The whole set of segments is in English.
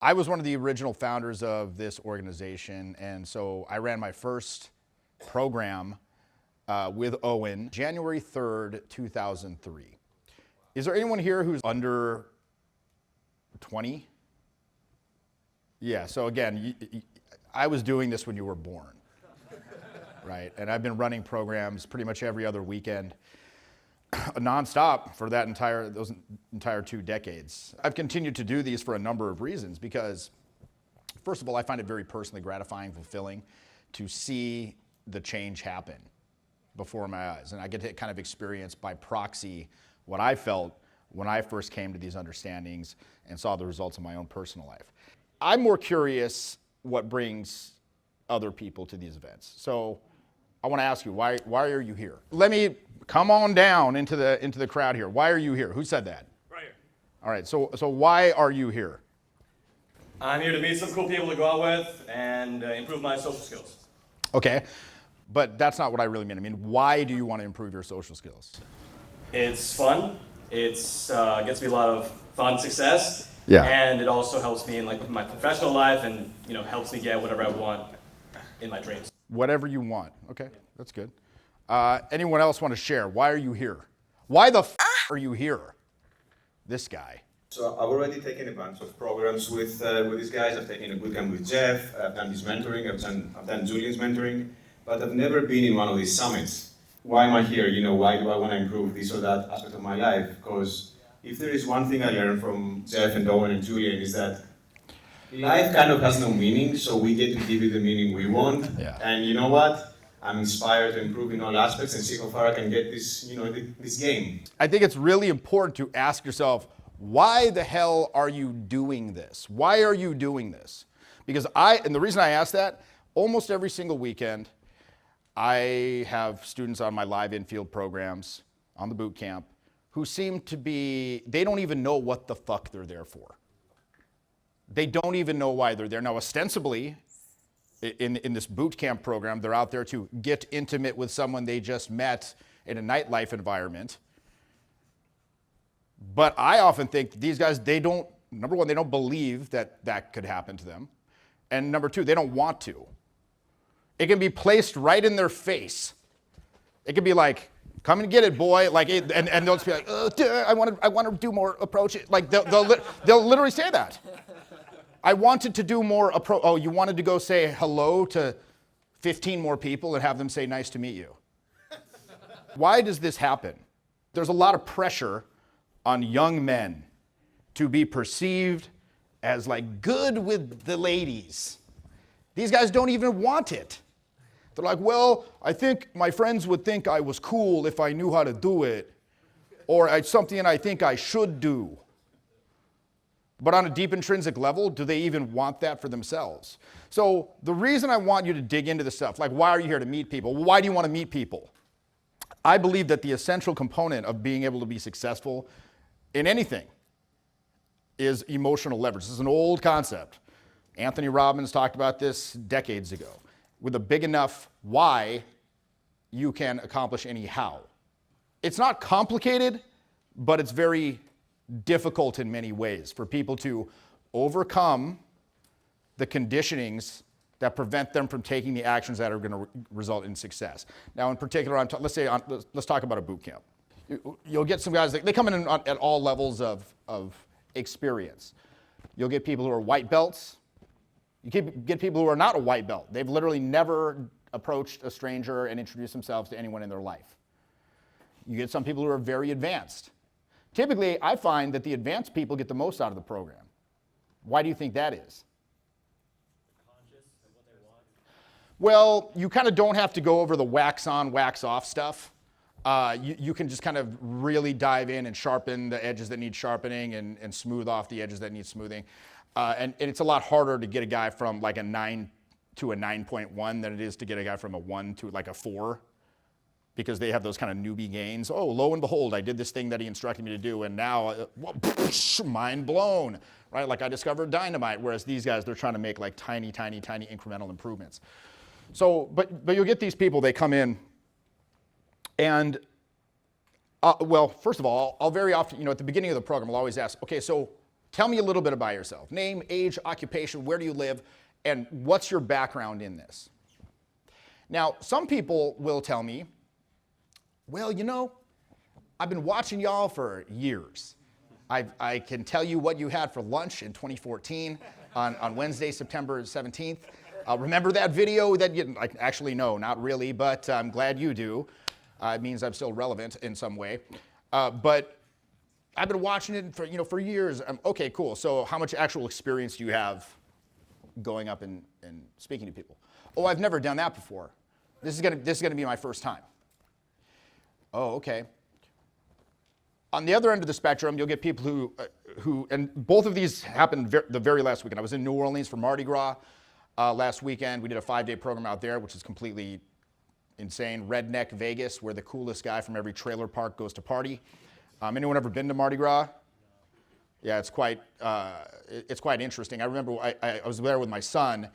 I was one of the original founders of this organization, and so I ran my first program with Owen January 3rd, 2003. Is there anyone here who's under 20? Yeah, so again, I was doing this when you were born, right? And I've been running programs pretty much every other weekend, nonstop for those entire 2 decades. I've continued to do these for a number of reasons because, first of all, I find it very personally gratifying, fulfilling to see the change happen before my eyes. And I get to kind of experience by proxy what I felt when I first came to these understandings and saw the results in my own personal life. I'm more curious what brings other people to these events. So I want to ask you, why are you here? Let me come on down into the crowd here. Why are you here? Who said that? Right here. All right, so why are you here? I'm here to meet some cool people to go out with and improve my social skills. Okay, but that's not what I really mean. I mean, why do you want to improve your social skills? It's fun. It's gets me a lot of fun success. Yeah. And it also helps me in my professional life and helps me get whatever I want in my dreams. Whatever you want. Okay, that's good. Anyone else want to share? Why are you here? Why the are you here? This guy. So I've already taken a bunch of programs with these guys. I've taken a bootcamp with Jeff. I've done his mentoring. I've done Julian's mentoring, but I've never been in one of these summits. Why am I here? Why do I want to improve this or that aspect of my life? Because if there is one thing I learned from Jeff and Owen and Julian is that life kind of has no meaning, so we get to give it the meaning we want. Yeah. And you know what? I'm inspired to improve in all aspects and see how far I can get this, this game. I think it's really important to ask yourself, why the hell are you doing this? Why are you doing this? Because and the reason I ask that, almost every single weekend, I have students on my live in-field programs, on the boot camp, who seem to be, they don't even know what the fuck they're there for. They don't even know why they're there. Now, ostensibly, in this boot camp program, they're out there to get intimate with someone they just met in a nightlife environment. But I often think these guys, number one, they don't believe that could happen to them. And number two, they don't want to. It can be placed right in their face. It can be like, come and get it, boy. And they'll just be like, I want to do more approach. Like they'll literally say that. I wanted to do more approach. Oh, you wanted to go say hello to 15 more people and have them say nice to meet you. Why does this happen? There's a lot of pressure on young men to be perceived as good with the ladies. These guys don't even want it. They're like, well, I think my friends would think I was cool if I knew how to do it, or it's something I think I should do. But on a deep intrinsic level, do they even want that for themselves? So the reason I want you to dig into this stuff, why are you here to meet people? Well, why do you want to meet people? I believe that the essential component of being able to be successful in anything is emotional leverage. This is an old concept. Anthony Robbins talked about this decades ago. With a big enough why, you can accomplish any how. It's not complicated, but it's very difficult in many ways for people to overcome the conditionings that prevent them from taking the actions that are going to result in success. Now, in particular, let's talk about a boot camp. You'll get some guys, they come in at all levels of experience. You'll get people who are white belts. You get people who are not a white belt. They've literally never approached a stranger and introduced themselves to anyone in their life. You get some people who are very advanced. Typically, I find that the advanced people get the most out of the program. Why do you think that is? Conscious of what they want. Well, you kind of don't have to go over the wax on, wax off stuff. You can just kind of really dive in and sharpen the edges that need sharpening and smooth off the edges that need smoothing. And it's a lot harder to get a guy from a 9 to a 9.1 than it is to get a guy from a 1 to a 4, because they have those kind of newbie gains. Oh, lo and behold, I did this thing that he instructed me to do, and now, mind blown, right? I discovered dynamite, whereas these guys, they're trying to make tiny, tiny, tiny incremental improvements. So, but you'll get these people, they come in, and, well, first of all, I'll very often, at the beginning of the program, I'll always ask, okay, so Tell me a little bit about yourself. Name, age, occupation, where do you live, and what's your background in this? Now, some people will tell me, well, you know, I've been watching y'all for years. I can tell you what you had for lunch in 2014 on Wednesday, September 17th. Remember that video that you, actually, no, not really, but I'm glad you do. It means I'm still relevant in some way. But I've been watching it for years. Okay, cool. So how much actual experience do you have going up and speaking to people? Oh, I've never done that before. This is gonna be my first time. Oh, okay. On the other end of the spectrum, you'll get people who and both of these happened the very last weekend. I was in New Orleans for Mardi Gras last weekend. We did a 5-day program out there, which is completely insane. Redneck Vegas, where the coolest guy from every trailer park goes to party. Anyone ever been to Mardi Gras? Yeah, it's quite interesting. I remember I was there with my son,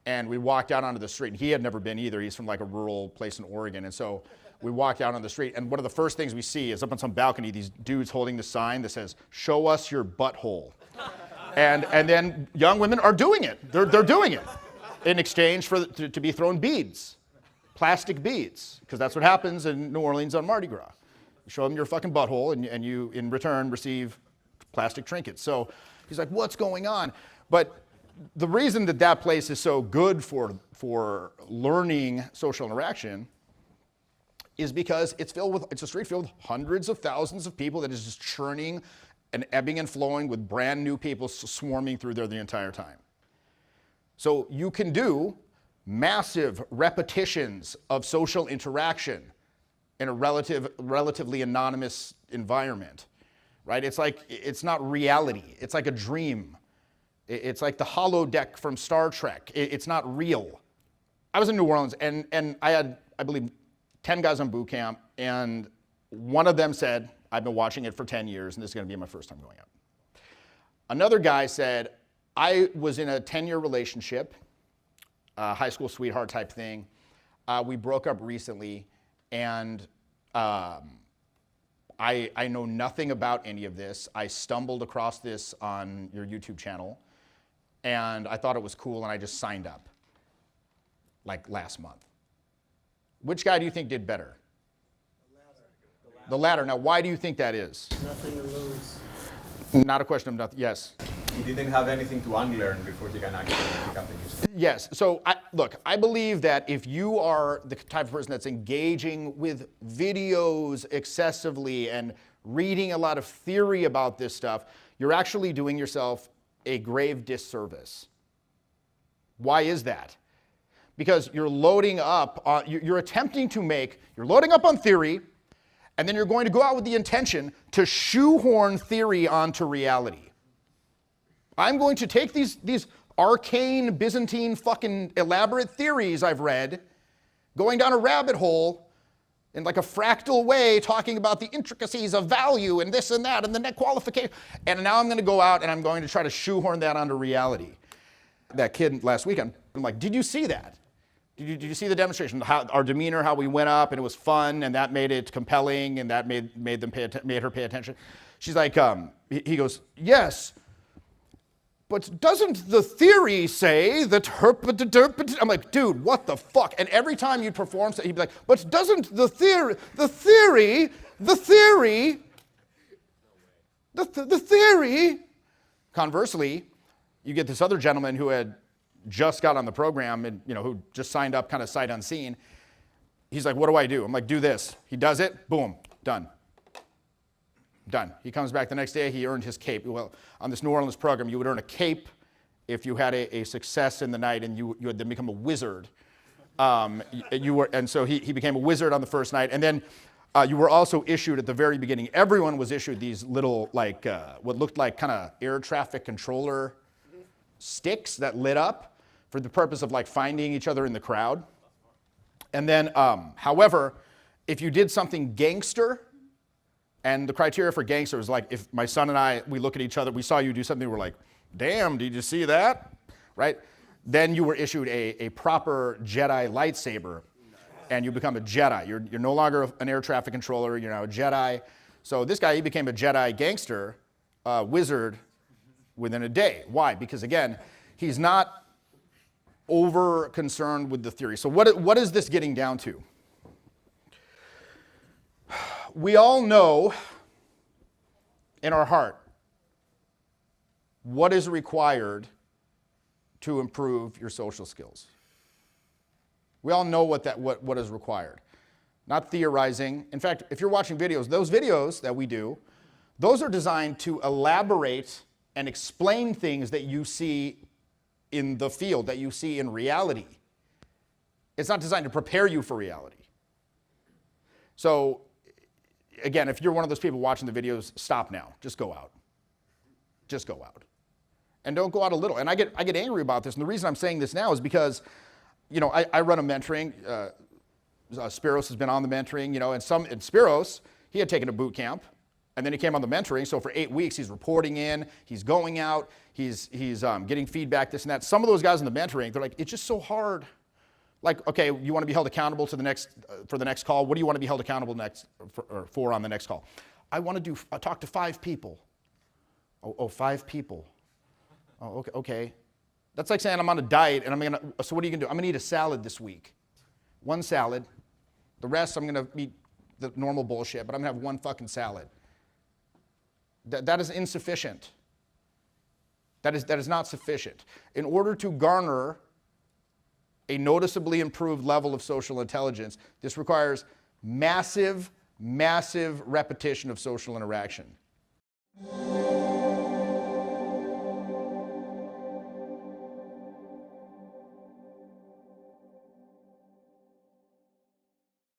and we walked out onto the street, and he had never been either. He's from like a rural place in Oregon, and so we walked out on the street, and one of the first things we see is up on some balcony, these dudes holding the sign that says, "Show us your butthole." And then young women are doing it. They're doing it in exchange to be thrown beads, plastic beads, because that's what happens in New Orleans on Mardi Gras. You show them your fucking butthole, and you, in return, receive plastic trinkets. So he's like, what's going on? But the reason that place is so good for learning social interaction is because it's a street filled with hundreds of thousands of people that is just churning and ebbing and flowing with brand new people swarming through there the entire time. So you can do massive repetitions of social interaction in a relatively anonymous environment, right? It's not reality. It's like a dream. It's like the holodeck from Star Trek. It's not real. I was in New Orleans, and I had, I believe, 10 guys on boot camp, and one of them said, I've been watching it for 10 years, and this is going to be my first time going out. Another guy said, I was in a 10-year relationship, high school sweetheart type thing. We broke up recently, and I know nothing about any of this. I stumbled across this on your YouTube channel, and I thought it was cool, and I just signed up, like last month. Which guy do you think did better? The latter. Now, why do you think that is? Nothing to lose. Not a question of nothing. Yes. He didn't have anything to unlearn before he can actually pick up the new stuff. Yes. So, I believe that if you are the type of person that's engaging with videos excessively and reading a lot of theory about this stuff, you're actually doing yourself a grave disservice. Why is that? Because you're loading up, you're loading up on theory, and then you're going to go out with the intention to shoehorn theory onto reality. I'm going to take these arcane, Byzantine, fucking elaborate theories I've read, going down a rabbit hole in like a fractal way, talking about the intricacies of value and this and that and the net qualification. And now I'm going to go out and I'm going to try to shoehorn that onto reality. That kid last weekend, I'm like, did you see that? Did you see the demonstration? How our demeanor, how we went up, and it was fun, and that made it compelling, and that made her pay attention. She's like, he goes, yes, but doesn't the theory say that I'm like, dude, what the fuck? And every time you'd perform, he'd be like, but doesn't the theory, conversely, you get this other gentleman who had just got on the program and who just signed up kind of sight unseen. He's like, what do I do? I'm like, do this. He does it, boom, done. He comes back the next day, he earned his cape. Well, on this New Orleans program, you would earn a cape if you had a success in the night, and you had then become a wizard. And so he became a wizard on the first night, and then you were also issued at the very beginning. Everyone was issued these little what looked like kind of air traffic controller sticks that lit up for the purpose of finding each other in the crowd. And then, however, if you did something gangster, and the criteria for gangster was if my son and we look at each other, we saw you do something, we're like, damn, did you see that? Right? Then you were issued a proper Jedi lightsaber, and you become a Jedi. You're no longer an air traffic controller, you're now a Jedi. So this guy, he became a Jedi gangster, wizard, within a day. Why? Because again, he's not over concerned with the theory. So what is this getting down to? We all know in our heart what is required to improve your social skills. We all know what is required. Not theorizing. In fact, if you're watching videos, those videos that we do, those are designed to elaborate and explain things that you see in the field, that you see in reality. It's not designed to prepare you for reality. So, again, if you're one of those people watching the videos, stop now. Just go out. Just go out. And don't go out a little. And I get angry about this. And the reason I'm saying this now is because, you know, I run a mentoring. Spiros has been on the mentoring, you know, and Spiros, he had taken a boot camp, and then he came on the mentoring. So for 8 weeks, he's reporting in, he's going out, he's getting feedback, this and that. Some of those guys in the mentoring, they're like, it's just so hard. Like, okay, you want to be held accountable to the next for the next call. What do you want to be held accountable for on the next call? I want to talk to 5 people. Oh, 5 people. Oh, okay. That's like saying I'm on a diet and so what are you gonna do? I'm gonna eat a salad this week. 1 salad. The rest I'm gonna eat the normal bullshit, but I'm gonna have 1 fucking salad. That is insufficient. That is not sufficient. In order to garner a noticeably improved level of social intelligence, this requires massive, massive repetition of social interaction.